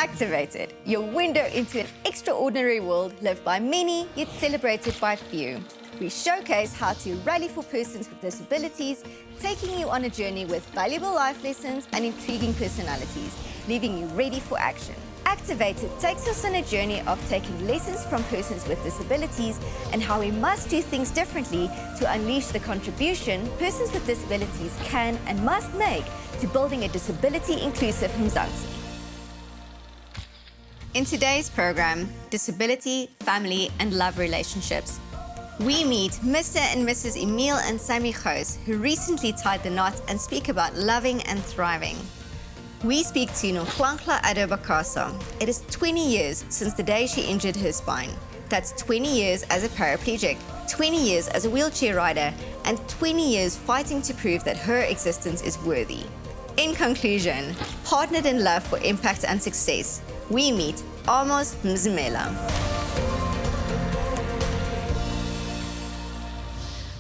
Activated, your window into an extraordinary world lived by many, yet celebrated by few. We showcase how to rally for persons with disabilities, taking you on a journey with valuable life lessons and intriguing personalities, leaving you ready for action. Activated takes us on a journey of taking lessons from persons with disabilities and how we must do things differently to unleash the contribution persons with disabilities can and must make to building a disability-inclusive Mzansi. In today's program, Disability, Family and Love Relationships, we meet Mr. and Mrs. Emil and Sami Gouws, who recently tied the knot and speak about loving and thriving. We speak to Nonhlanhla Bakasa. It is 20 years since the day she injured her spine. That's 20 years as a paraplegic, 20 years as a wheelchair rider, and 20 years fighting to prove that her existence is worthy. In conclusion, partnered in love for impact and success, we meet Amos Mzimeli.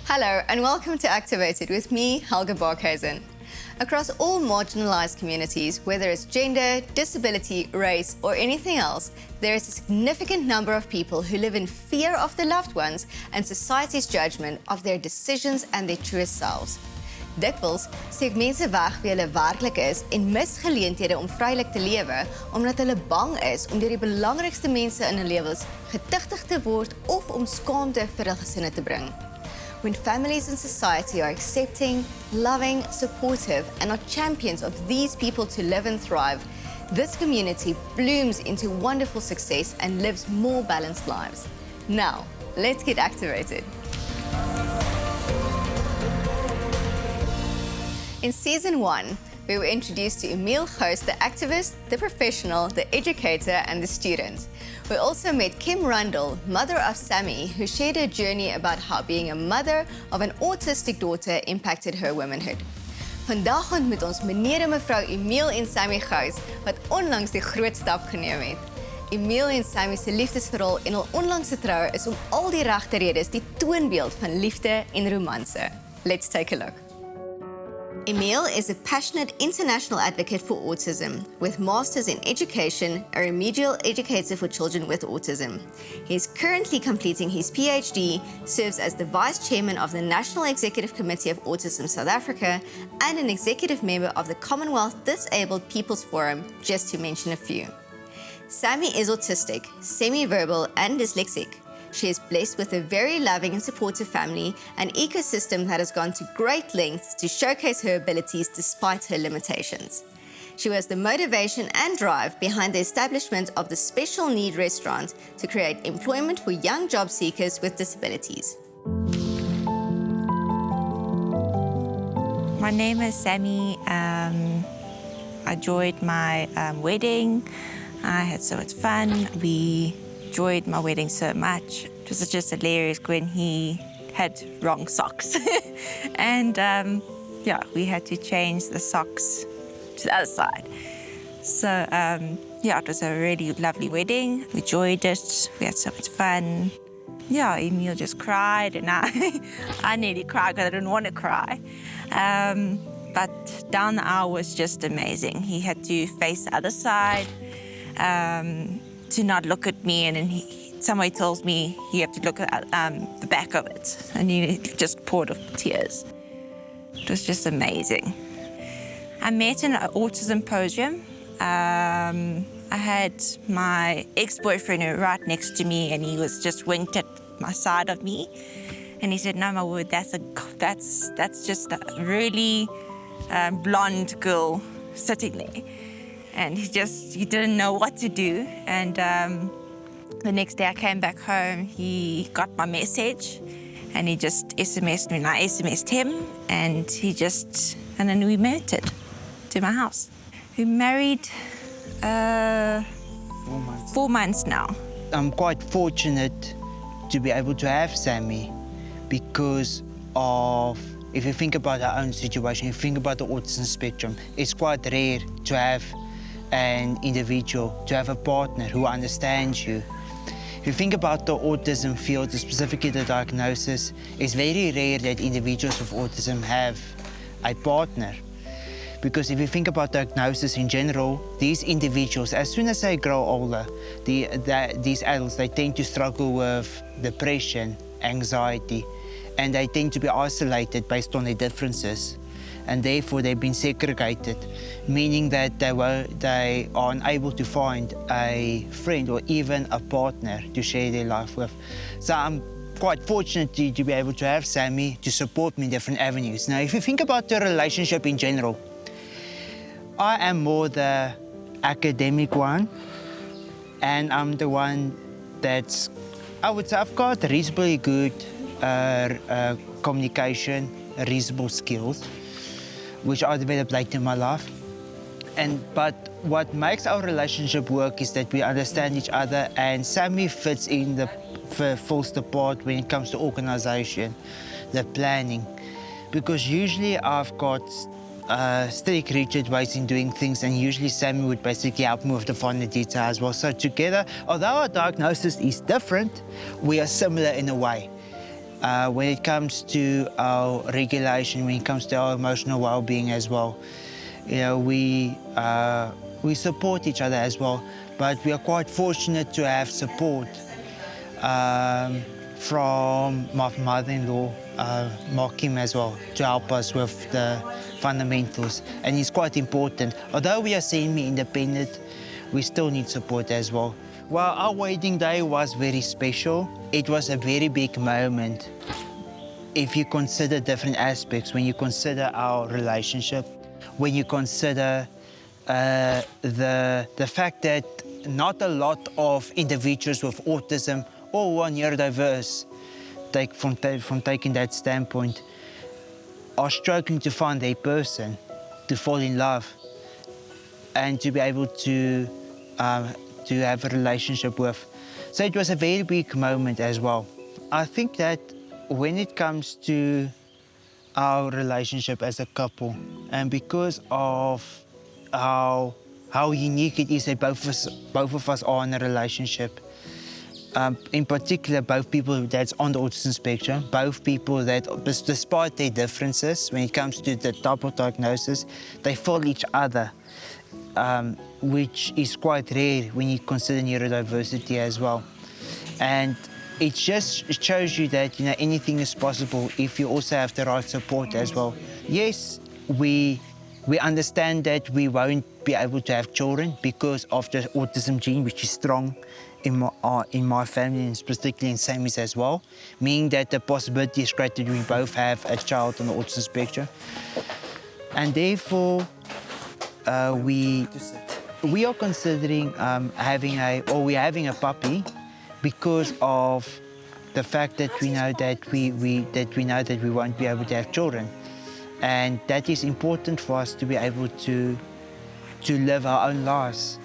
Hello and welcome to Activated with me, Haga. Across all marginalized communities, whether it's gender, disability, race, or anything else, there is a significant number of people who live in fear of their loved ones and society's judgment of their decisions and their truest selves. Dikwels steek mense weg wie hulle werklik is en mis geleenthede om vrylik te lewe omdat hulle bang is om deur die belangrikste mense in hulle lewens getuigtig te word of om skaamte vir hul gesinne te bring. When families and society are accepting, loving, supportive, and are champions of these people to live and thrive, this community blooms into wonderful success and lives more balanced lives. Now, let's get activated. In season 1, we were introduced to Emile Gouws, the activist, the professional, the educator, and the student. We also met Kim Rundle, mother of Sammi, who shared her journey about how being a mother of an autistic daughter impacted her womanhood. Vandag ontmoet ons meneer en mevrou Emil en Sami Gouws, wat onlangs die groot stap geneem het. Emil en Sami se liefdesverhaal en hul onlangse troue is om al die regte redes die toonbeeld van liefde en romanse. Let's take a look. Emile is a passionate international advocate for autism, with masters in education, a remedial educator for children with autism. He is currently completing his PhD, serves as the Vice Chairman of the National Executive Committee of Autism South Africa, and an executive member of the Commonwealth Disabled People's Forum, just to mention a few. Sammi is autistic, semi-verbal, and dyslexic. She is blessed with a very loving and supportive family, an ecosystem that has gone to great lengths to showcase her abilities despite her limitations. She was the motivation and drive behind the establishment of the Special Need Restaurant to create employment for young job seekers with disabilities. My name is Sammi. I enjoyed my wedding. I had so much fun. We enjoyed my wedding so much. It was just hilarious when he had wrong socks. And we had to change the socks to the other side. So it was a really lovely wedding. We enjoyed it. We had so much fun. Yeah, Emile just cried and I nearly cried because I didn't want to cry. But down the aisle was just amazing. He had to face the other side. To not look at me, and then somebody tells me you have to look at the back of it, and he just poured off tears. It was just amazing. I met in an autism symposium. I had my ex-boyfriend right next to me, and he was just winked at my side of me, and he said, "No, my word, that's just a really blonde girl sitting there." And he didn't know what to do. And the next day I came back home, he got my message and he just SMS'd me and I SMS'd him and then we moved it to my house. We married 4 months now. I'm quite fortunate to be able to have Sammi because of, if you think about our own situation, if you think about the autism spectrum, it's quite rare to have an individual, to have a partner who understands you. If you think about the autism field, specifically the diagnosis, it's very rare that individuals with autism have a partner. Because if you think about diagnosis in general, these individuals, as soon as they grow older, these adults, they tend to struggle with depression, anxiety, and they tend to be isolated based on their differences. And therefore they've been segregated, meaning that they are unable to find a friend or even a partner to share their life with. So I'm quite fortunate to be able to have Sammi to support me in different avenues. Now, if you think about the relationship in general, I am more the academic one, and I'm the one that's, I would say I've got reasonably good communication, reasonable skills, which I developed later in my life. But what makes our relationship work is that we understand each other, and Sammi fills the part when it comes to organisation, the planning. Because usually I've got strict, rigid ways in doing things, and usually Sammi would basically help me with the finer detail as well. So together, although our diagnosis is different, we are similar in a way. When it comes to our regulation, when it comes to our emotional well-being as well, you know, we support each other as well. But we are quite fortunate to have support from my mother-in-law, Kim as well, to help us with the fundamentals. And it's quite important. Although we are semi-independent, we still need support as well. Well, our wedding day was very special. It was a very big moment. If you consider different aspects, when you consider our relationship, when you consider the fact that not a lot of individuals with autism or who are neurodiverse, from taking that standpoint, are struggling to find a person to fall in love and to be able to have a relationship with. So it was a very big moment as well. I think that when it comes to our relationship as a couple, and because of how unique it is that both of us are in a relationship, in particular both people that's on the autism spectrum, both people that, despite their differences when it comes to the type of diagnosis, they fill each other, which is quite rare when you consider neurodiversity as well. And it shows you that, you know, anything is possible if you also have the right support as well. Yes, we understand that we won't be able to have children because of the autism gene, which is strong in my family, and particularly in Sammi's as well, meaning that the possibility is great that we both have a child on the autism spectrum. And therefore, we are considering having a puppy, because of the fact that we know that we won't be able to have children, and that is important for us to be able to live our own lives.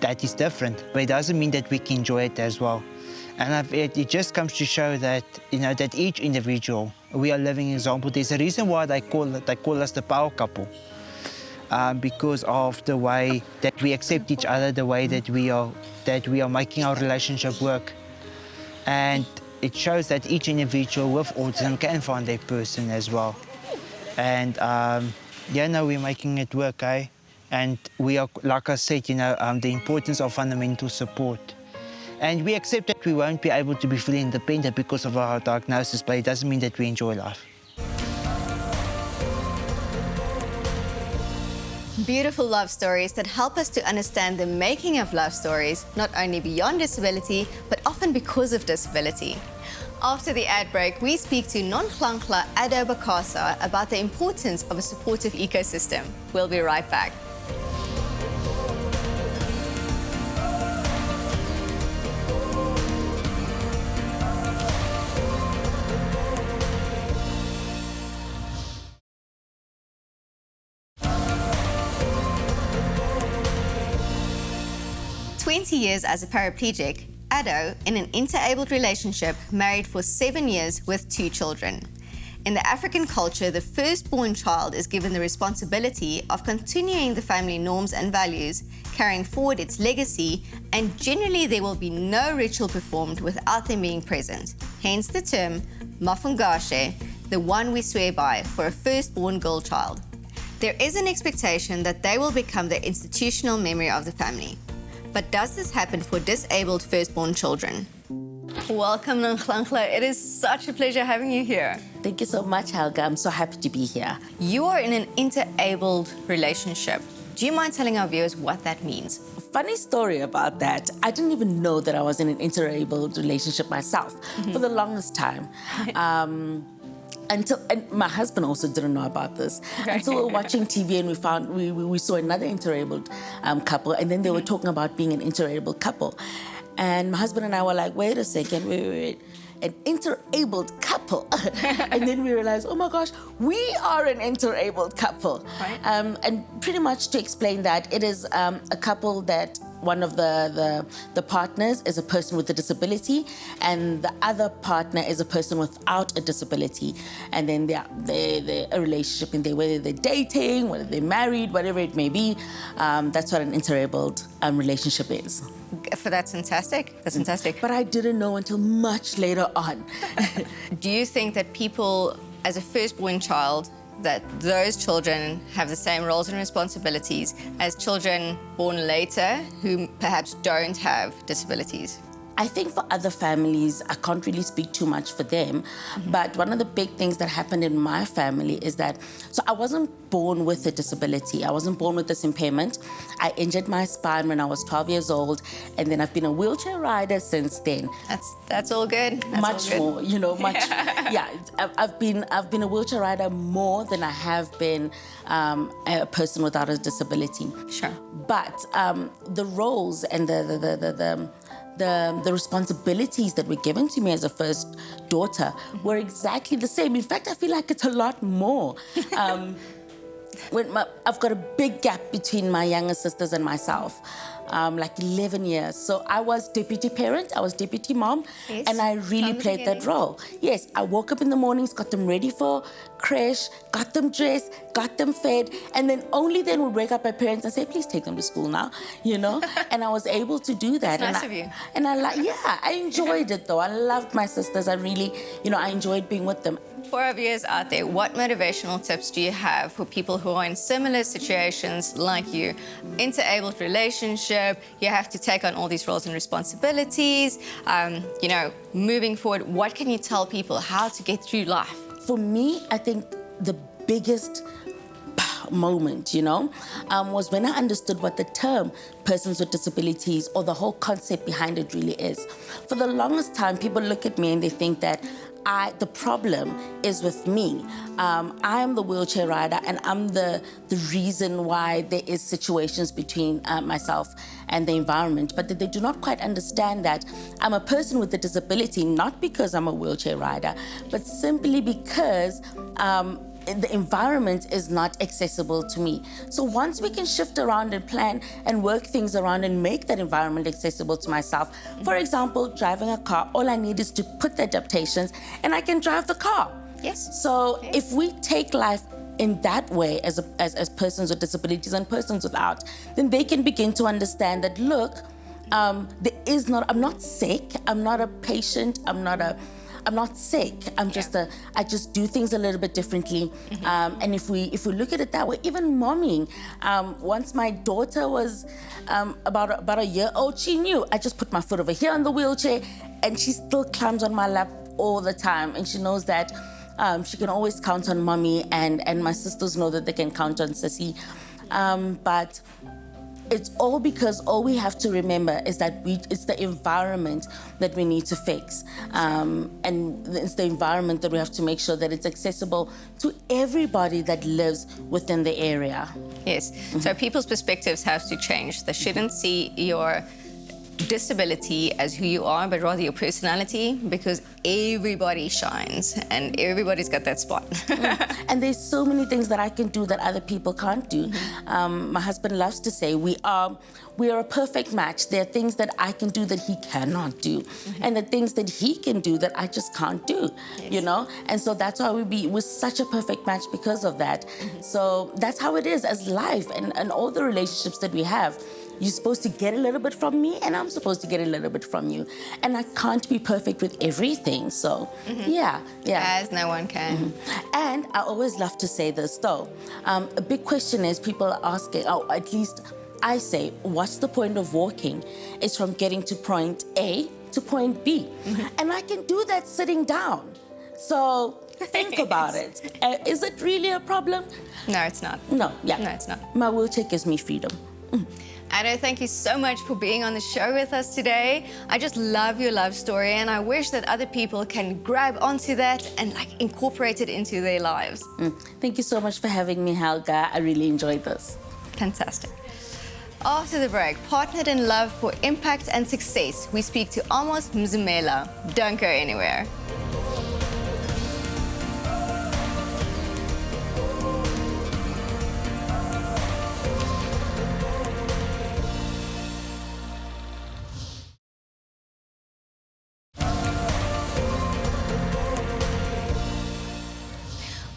That is different, but it doesn't mean that we can enjoy it as well. And it just comes to show that, you know, that each individual, we are living example. There's a reason why they call us the power couple. Because of the way that we accept each other, the way that we are making our relationship work. And it shows that each individual with autism can find their person as well. And we're making it work, eh? And we are, like I said, you know, the importance of fundamental support. And we accept that we won't be able to be fully independent because of our diagnosis, but it doesn't mean that we enjoy life. Beautiful love stories that help us to understand the making of love stories, not only beyond disability, but often because of disability. After the ad break, we speak to Nonhlanhla Ado Bakasa about the importance of a supportive ecosystem. We'll be right back. Years as a paraplegic, Ado, in an interabled relationship, married for 7 years with 2 children. In the African culture, the firstborn child is given the responsibility of continuing the family norms and values, carrying forward its legacy, and generally there will be no ritual performed without them being present. Hence the term mafungashe, the one we swear by for a firstborn girl child. There is an expectation that they will become the institutional memory of the family. But does this happen for disabled firstborn children? Welcome, Nonhlanhla. It is such a pleasure having you here. Thank you so much, Haga. I'm so happy to be here. You are in an interabled relationship. Do you mind telling our viewers what that means? Funny story about that. I didn't even know that I was in an interabled relationship myself for the longest time. And my husband also didn't know about this. Until we were watching TV and we saw another interabled couple, and then they were talking about being an interabled couple. And my husband and I were like, wait a second, wait. An interabled couple. And then we realized, oh my gosh, we are an interabled couple. Right. And pretty much to explain that, it is a couple that one of the partners is a person with a disability, and the other partner is a person without a disability. And then they're a relationship in there, whether they're dating, whether they're married, whatever it may be. That's what an interabled relationship is. That's fantastic. That's fantastic. But I didn't know until much later on. Do you think that people, as a firstborn child, that those children have the same roles and responsibilities as children born later who perhaps don't have disabilities? I think for other families, I can't really speak too much for them, but one of the big things that happened in my family is that, so I wasn't born with a disability. I wasn't born with this impairment. I injured my spine when I was 12 years old, and then I've been a wheelchair rider since then. That's all good. That's all good. More, much. Yeah, I've been a wheelchair rider more than I have been a person without a disability. Sure. But the roles and the responsibilities that were given to me as a first daughter were exactly the same. In fact, I feel like it's a lot more. I've got a big gap between my younger sisters and myself, like 11 years. So I was deputy parent, I was deputy mom, yes, and I really played that role. Yes, I woke up in the mornings, got them ready for creche, got them dressed, got them fed, and then only then would wake up my parents and say, please take them to school now, And I was able to do that. That's nice of you. And I enjoyed it though. I loved my sisters. I really, I enjoyed being with them. For our viewers out there, what motivational tips do you have for people who are in similar situations like you? Interabled relationship, you have to take on all these roles and responsibilities. Moving forward, what can you tell people how to get through life? For me, I think the biggest moment, was when I understood what the term persons with disabilities or the whole concept behind it really is. For the longest time, people look at me and they think that the problem is with me. I am the wheelchair rider, and I'm the reason why there is situations between myself and the environment, but that they do not quite understand that I'm a person with a disability, not because I'm a wheelchair rider, but simply because the environment is not accessible to me. So once we can shift around and plan and work things around and make that environment accessible to myself, for example, driving a car, all I need is to put the adaptations and I can drive the car. Yes. So if we take life in that way as persons with disabilities and persons without, then they can begin to understand that, look, I'm not sick, I'm not a patient, I'm not sick. I just do things a little bit differently. And if we look at it that way, even momming. Once my daughter was about a year old, she knew. I just put my foot over here on the wheelchair, and she still climbs on my lap all the time. And she knows that she can always count on mommy, and my sisters know that they can count on Sissy. But it's all because all we have to remember is that it's the environment that we need to fix. And it's the environment that we have to make sure that it's accessible to everybody that lives within the area. Yes, so people's perspectives have to change. They shouldn't see your disability as who you are, but rather your personality, because everybody shines and everybody's got that spot. And there's so many things that I can do that other people can't do. My husband loves to say we are a perfect match. There are things that I can do that he cannot do, and the things that he can do that I just can't do. Yes. And so that's why we're such a perfect match because of that. So that's how it is as life and all the relationships that we have. You're supposed to get a little bit from me, and I'm supposed to get a little bit from you. And I can't be perfect with everything. So, yeah. As no one can. And I always love to say this, though. A big question is people are asking, or at least I say, what's the point of walking? It's from getting to point A to point B. And I can do that sitting down. So think about it. Is it really a problem? No, it's not. No, No, it's not. My wheelchair gives me freedom. Anna, thank you so much for being on the show with us today. I just love your love story, and I wish that other people can grab onto that and incorporate it into their lives. Thank you so much for having me, Haga. I really enjoyed this. Fantastic. After the break, partnered in love for impact and success, we speak to Amos Mzimeli. Don't go anywhere.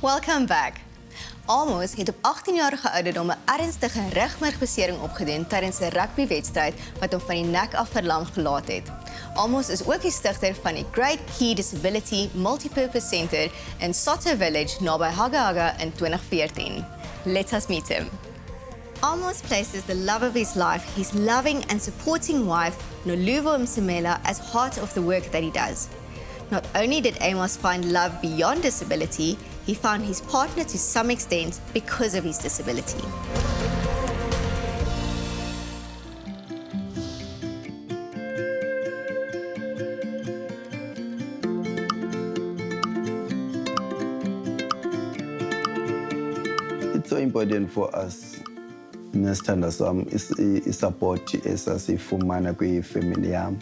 Welcome back. Amos het op 18-jarige ouderdom 'n ernstige rugmergbesering opgedoen tydens 'n rugbywedstryd wat hom van die nek af verlam gelaat het. Amos is ook die stigter van die Great Key Disability Multipurpose Center in Soto Village naby Haga in 2014. Let us meet him. Amos places the love of his life, his loving and supporting wife, Mzimeli, as heart of the work that he does. Not only did Amos find love beyond disability, he found his partner to some extent because of his disability. It's so important for us nesithanda sam i-support esasifumana kwi-family yam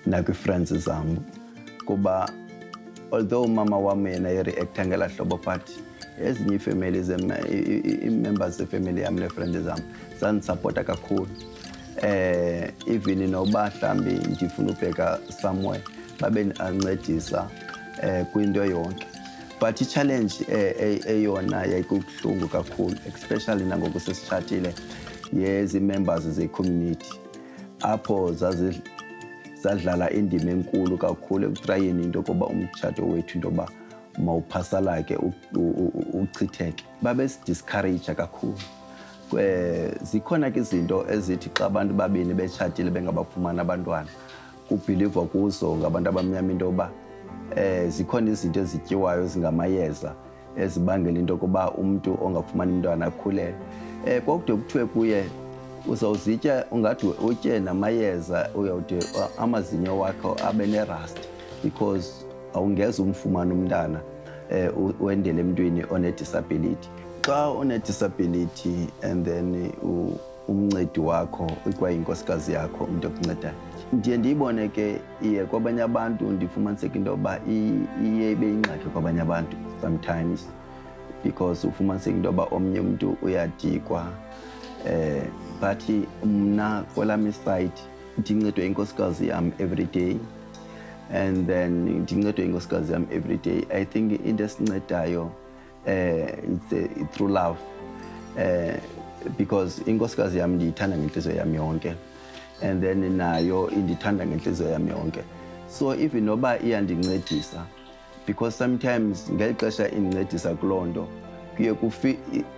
nakwi-friends zam kuba although mama wam yena i-reacta ngela hlobo but ezinye ii-families ii-members zefamily yam nee-friends zam zandisapota kakhulu. Even noba mhlawumbi ndifuna ubheka somewhere babe ancedisa kwinto yonke. But i-challenge eyona yayikubuhlungu kakhulu, especially nangoku sesitshatile, yezi-members ze-community apho zadlala indima enkulu kakhulu ekutrayeni into yokuba umtshato wethu into yoba mawuphasalake uchitheke. Babesidiscourage kakhulu. Zikhona ke izinto ezithi xa abantu babini betshatile bengabafumana abantwana kubhilivwa kuzo ngabantu abamnyama into yoba zikhona izinto ezityiwayo ezingamayeza ezibangela into yokuba umntu ongafumani umntwana akhulele. Kwakude kuthiwe kuye uzawuzitya ungathi utye namayeza uyawude amazinyo wakho abe nerust because awungeze umfumane umntana wendele emntwini one-disability. Xa une-disability and then umncedi wakho ikwayinkosikazi yakho umntu okuncedayo, ndiye ndiyibone ke iye kwabanye abantu ndifumaniseka into yoba iye ibe yingxaki kwabanye abantu sometimes because ufumaniseka into yoba omnye umntu uyadikwa. But mna kwelam iside ndincedwe inkosikazi yam every day and then ndincedwe inkosikazi yam every day. I think into esincedayo it's through love because inkosikazi yam ndiyithanda ngentliziyo yam yonke and then nayo indithanda ngentliziyo yam yonke. So even noba iyandincedisa because sometimes ngeli xesha indincedisa kuloo nto kuye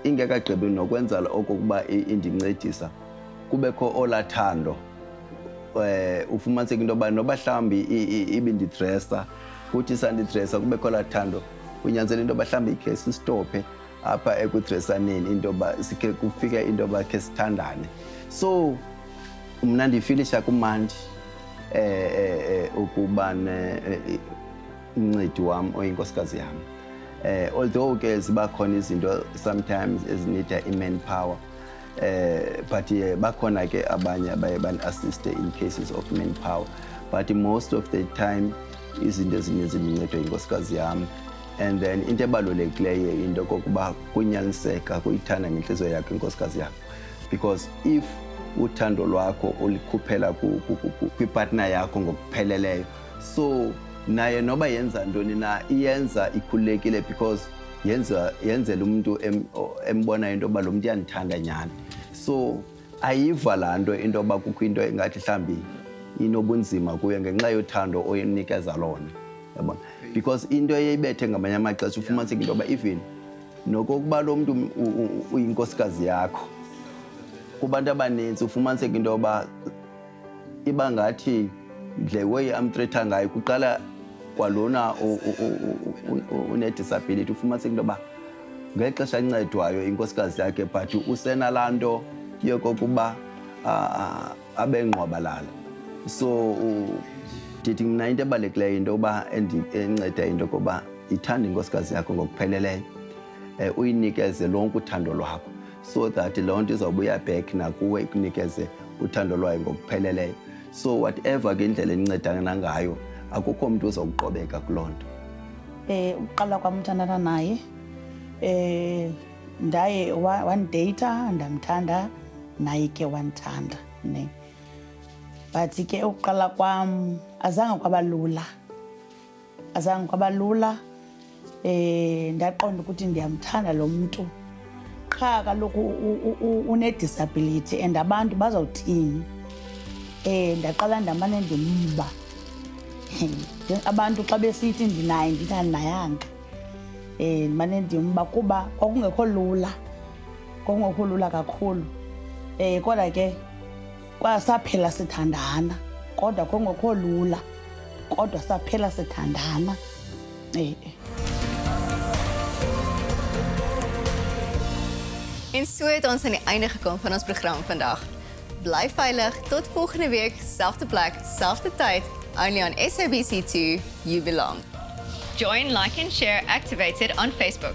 ingekagqibi nokwenza okokuba indincedisa kubekho olathando. Ufumaniseka into yoba noba mhlawumbi ibindidresa kuthi sandidresa kubekho olathando kunyanzela into yoba mhlawumbi ikhe sisitophe apha ekudresaneni into yoba sikhe kufike into yoba khe sithandane. So mna ndifilisha kumandi ukuba umncedi wam oyinkosikazi yam. Although ke ziba khona izinto sometimes ezinida i-manpower, but bakhona ke abanye abaye bani-assiste in cases of manpower. But most of the time izinto ezininzi ndincedwa yinkosikazi yam. And then into ebalulekileyo into kokuba kunyaniseka kuyithanda ngentliziyo yakho inkosikazi yakho because if uthando lwakho ulikhuphela kwipartner yakho ngokupheleleyo, so naye noba yenza ntoni na iyenza ikhululekile because yenzela umuntu embonayo into yoba lo mntu uyandithanda nyhani. So ayiva laa nto into yoba kukho into engathi mhlawumbi inobunzima kuyo ngenxa yothando oyinikeza lona, yabona. Because into eyayibethe ngamanye amaxesha ufumaniseka into yoba even nokokuba lo mntu uyinkosikazi yakho, kubantu abanintsi ufumaniseka into yoba iba ngathi the way amtretha ngayo kuqala kwalona une-disability ufumaniseka into yoba ngexesha ancedwayo inkosikazi yakhe but usenalaa nto yokokuba abe ngqwabalala. So ndithi mna into ebalulekileyo into yoba enceda into yokuba ithande inkosikazi yakho ngokupheleleyo, uyinikeze lonke uthando lwakho so that loo nto izawubuya back nakuwe ikunikeze uthando lwayo ngokupheleleyo. So whatever ke indlela encedana ngayo akukho mntu uzokuqobeka kuloo nto. Uqala kwam uthandana naye ndaye wandideyitha ndamthanda naye ke wandithanda ne. But ke uqala kwam azange kwaba lula ndaqonda ukuthi ndiyamthanda lo mntu qha kaloku une-disability and abantu bazawuthini. Ndaqala ndamane ndimba abantu xa besithi ndinaye ndithi andinayanga. Ndimane ndimba kuba kwakungekho lula kakhulu. Kodwa ke saphela sithandana kodwa kwakungekho lula kodwa saphela sithandana. En so het ons aan die einde gekom van ons program vandag. Bly veilig tot volgende week, selfde plek, selfde tyd, only on SABC2 You Belong. Join, like and share Activated on Facebook.